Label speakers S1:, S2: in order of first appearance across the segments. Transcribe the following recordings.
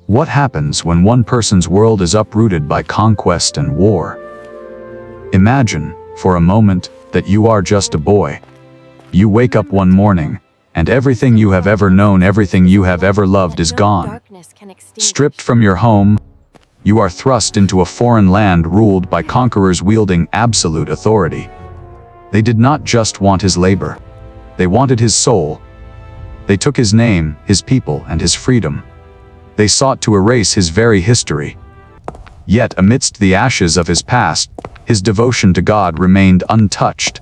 S1: What happens when one person's world is uprooted by conquest and war? Imagine, for a moment, that you are just a boy. You wake up one morning, and everything you have ever known, everything you have ever loved is gone. Stripped from your home, you are thrust into a foreign land ruled by conquerors wielding absolute authority. They did not just want his labor. They wanted his soul. They took his name, his people, and his freedom. They sought to erase his very history. Yet amidst the ashes of his past, his devotion to God remained untouched.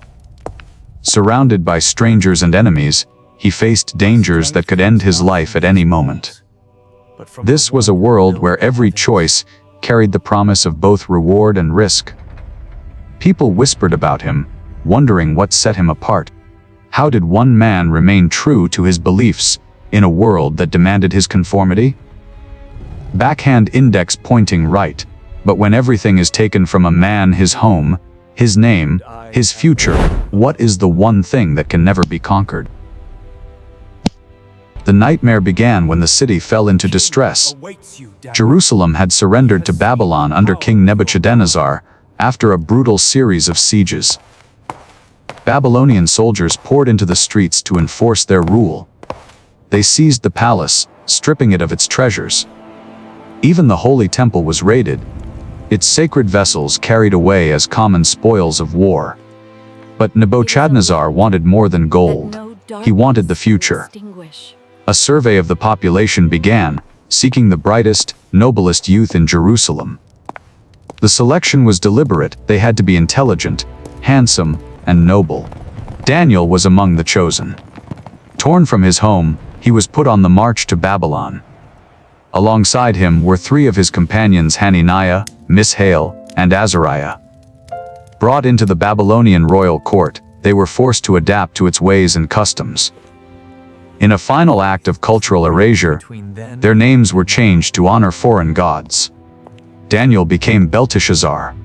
S1: Surrounded by strangers and enemies, he faced dangers that could end his life at any moment. This was a world where every choice carried the promise of both reward and risk. People whispered about him, wondering what set him apart. How did one man remain true to his beliefs in a world that demanded his conformity? Backhand index pointing right, but when everything is taken from a man, his home, his name, his future, what is the one thing that can never be conquered? The nightmare began when the city fell into distress. Jerusalem had surrendered to Babylon under King Nebuchadnezzar after a brutal series of sieges. Babylonian soldiers poured into the streets to enforce their rule. They seized the palace, stripping it of its treasures. Even the Holy Temple was raided, its sacred vessels carried away as common spoils of war. But Nebuchadnezzar wanted more than gold. He wanted the future. A survey of the population began, seeking the brightest, noblest youth in Jerusalem. The selection was deliberate. They had to be intelligent, handsome, and noble. Daniel was among the chosen. Torn from his home, he was put on the march to Babylon. Alongside him were three of his companions, Hananiah, Mishael, and Azariah. Brought into the Babylonian royal court, they were forced to adapt to its ways and customs. In a final act of cultural erasure, their names were changed to honor foreign gods. Daniel became Belteshazzar.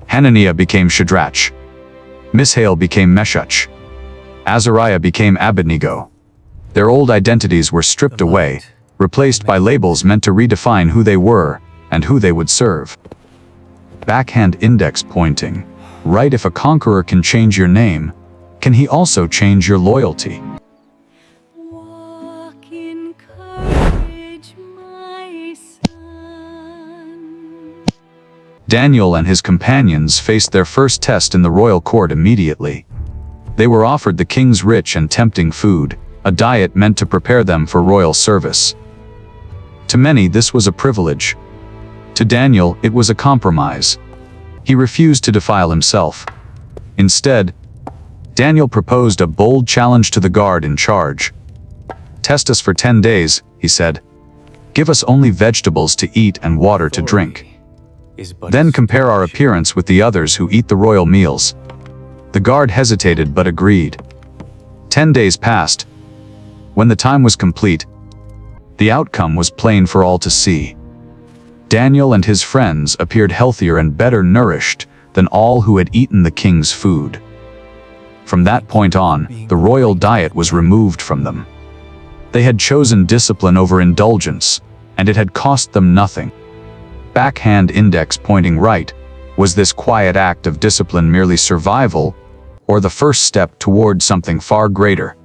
S1: Hananiah became Shadrach. Mishael became Meshach. Azariah became Abednego. Their old identities were stripped away, replaced by labels meant to redefine who they were and who they would serve. Backhand index pointing. Right, if a conqueror can change your name, can he also change your loyalty?
S2: Walk in courage, my son.
S1: Daniel and his companions faced their first test in the royal court immediately. They were offered the king's rich and tempting food, a diet meant to prepare them for royal service. To many, this was a privilege. To Daniel, it was a compromise. He refused to defile himself. Instead, Daniel proposed a bold challenge to the guard in charge. "Test us for 10 days, he said. "Give us only vegetables to eat and water to drink. Then compare our appearance with the others who eat the royal meals." The guard hesitated but agreed. 10 days passed. When the time was complete, the outcome was plain for all to see. Daniel and his friends appeared healthier and better nourished than all who had eaten the king's food. From that point on, the royal diet was removed from them. They had chosen discipline over indulgence, and it had cost them nothing. Backhand index pointing right. Was this quiet act of discipline merely survival, or the first step toward something far greater?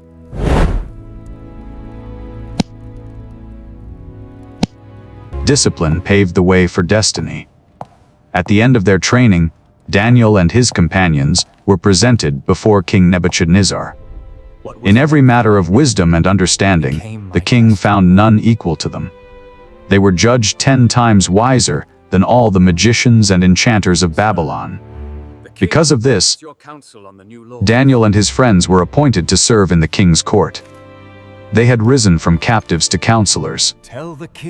S1: Discipline paved the way for destiny. At the end of their training, Daniel and his companions were presented before King Nebuchadnezzar. In every matter of wisdom and understanding, the king found none equal to them. They were judged 10 times wiser than all the magicians and enchanters of Babylon. Because of this, Daniel and his friends were appointed to serve in the king's court. They had risen from captives to counselors.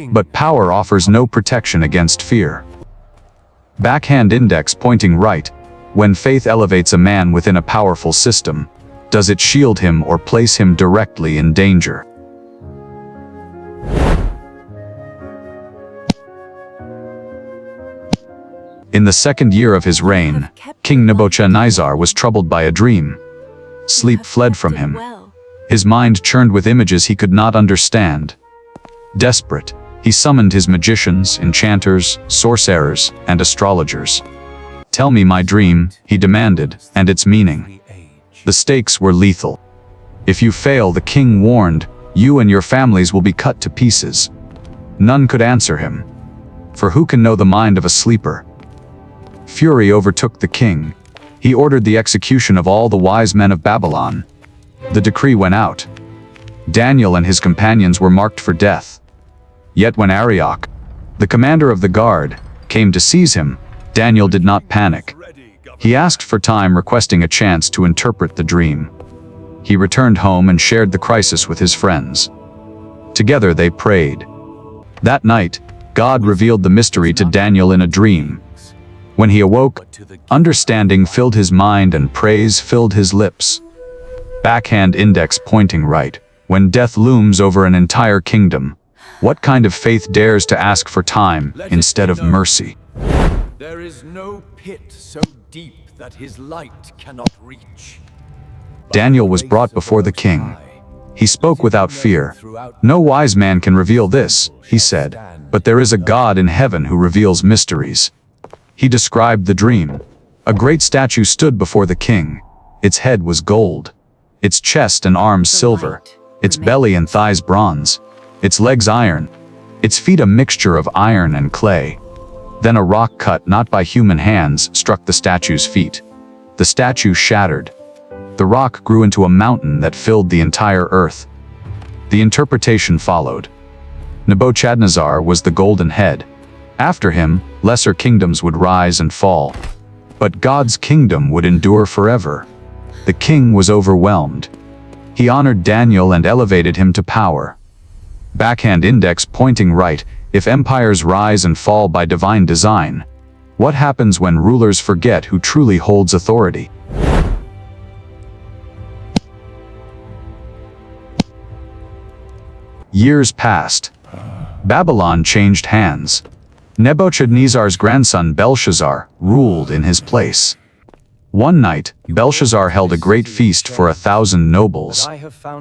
S1: But power offers no protection against fear. Backhand index pointing right. When faith elevates a man within a powerful system, does it shield him or place him directly in danger? In the second year of his reign, King Nebuchadnezzar was troubled by a dream. Sleep fled from him. His mind churned with images he could not understand. Desperate, He summoned his magicians, enchanters, sorcerers, and astrologers. "Tell me my dream," he demanded, "and its meaning." The stakes were lethal. If you fail, the king warned, you and your families will be cut to pieces. None could answer him. For who can know the mind of a sleeper? Fury overtook the king. He ordered the execution of all the wise men of Babylon. The decree went out. Daniel and his companions were marked for death. Yet when Arioch, the commander of the guard, came to seize him, Daniel did not panic. He asked for time, requesting a chance to interpret the dream. He returned home and shared the crisis with his friends. Together they prayed. That night, God revealed the mystery to Daniel in a dream. When he awoke, understanding filled his mind and praise filled his lips. Backhand index pointing right. When death looms over an entire kingdom, what kind of faith dares to ask for time instead of mercy?
S3: There is no pit so deep that his light cannot reach.
S1: Daniel was brought before the king. He spoke without fear. "No wise man can reveal this," he said, "but there is a God in heaven who reveals mysteries." He described the dream. A great statue stood before the king. Its head was gold, its chest and arms silver, its belly and thighs bronze, its legs iron, its feet a mixture of iron and clay. Then a rock cut not by human hands struck the statue's feet. The statue shattered. The rock grew into a mountain that filled the entire earth. The interpretation followed. Nebuchadnezzar was the golden head. After him, lesser kingdoms would rise and fall. But God's kingdom would endure forever. The king was overwhelmed. He honored Daniel and elevated him to power. Backhand index pointing right. If empires rise and fall by divine design, what happens when rulers forget who truly holds authority? Years passed. Babylon changed hands. Nebuchadnezzar's grandson Belteshazzar ruled in his place. One night, Belteshazzar held a great feast for 1,000 nobles.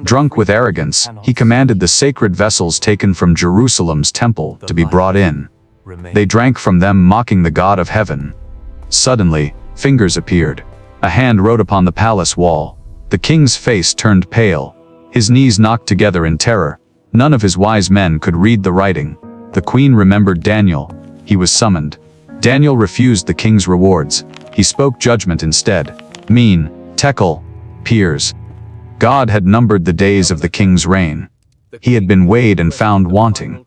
S1: Drunk with arrogance, he commanded the sacred vessels taken from Jerusalem's temple to be brought in. They drank from them, mocking the God of heaven. Suddenly, fingers appeared. A hand wrote upon the palace wall. The king's face turned pale. His knees knocked together in terror. None of his wise men could read the writing. The queen remembered Daniel. He was summoned. Daniel refused the king's rewards. He spoke judgment instead. Mean, tekel, peers. God had numbered the days of the king's reign. He had been weighed and found wanting.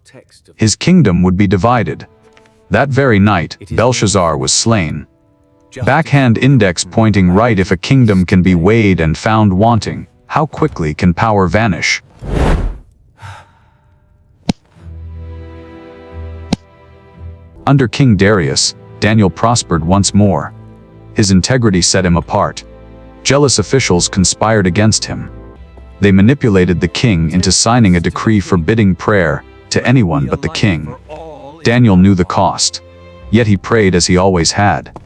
S1: His kingdom would be divided. That very night, Belteshazzar was slain. Backhand index pointing right. If a kingdom can be weighed and found wanting, how quickly can power vanish? Under King Darius, Daniel prospered once more. His integrity set him apart. Jealous officials conspired against him. They manipulated the king into signing a decree forbidding prayer to anyone but the king. Daniel knew the cost. Yet he prayed as he always had.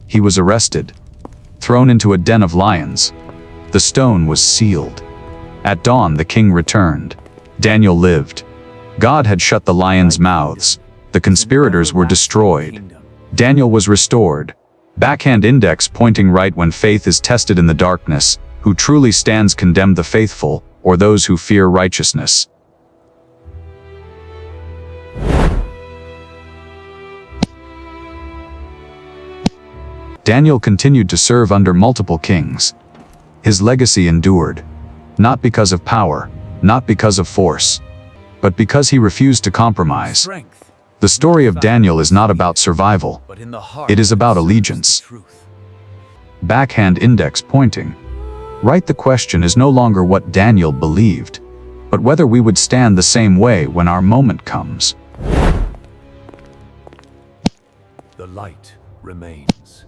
S1: He was arrested, thrown into a den of lions. The stone was sealed. At dawn the king returned. Daniel lived. God had shut the lions' mouths. The conspirators were destroyed. Daniel was restored. Backhand index pointing right. When faith is tested in the darkness, who truly stands condemned, the faithful or those who fear righteousness? Daniel continued to serve under multiple kings. His legacy endured, not because of power, not because of force, but because he refused to compromise. The story of Daniel is not about survival. It is about allegiance. Backhand index pointing right. The question is no longer what Daniel believed, but whether we would stand the same way when our moment comes.
S3: The light remains.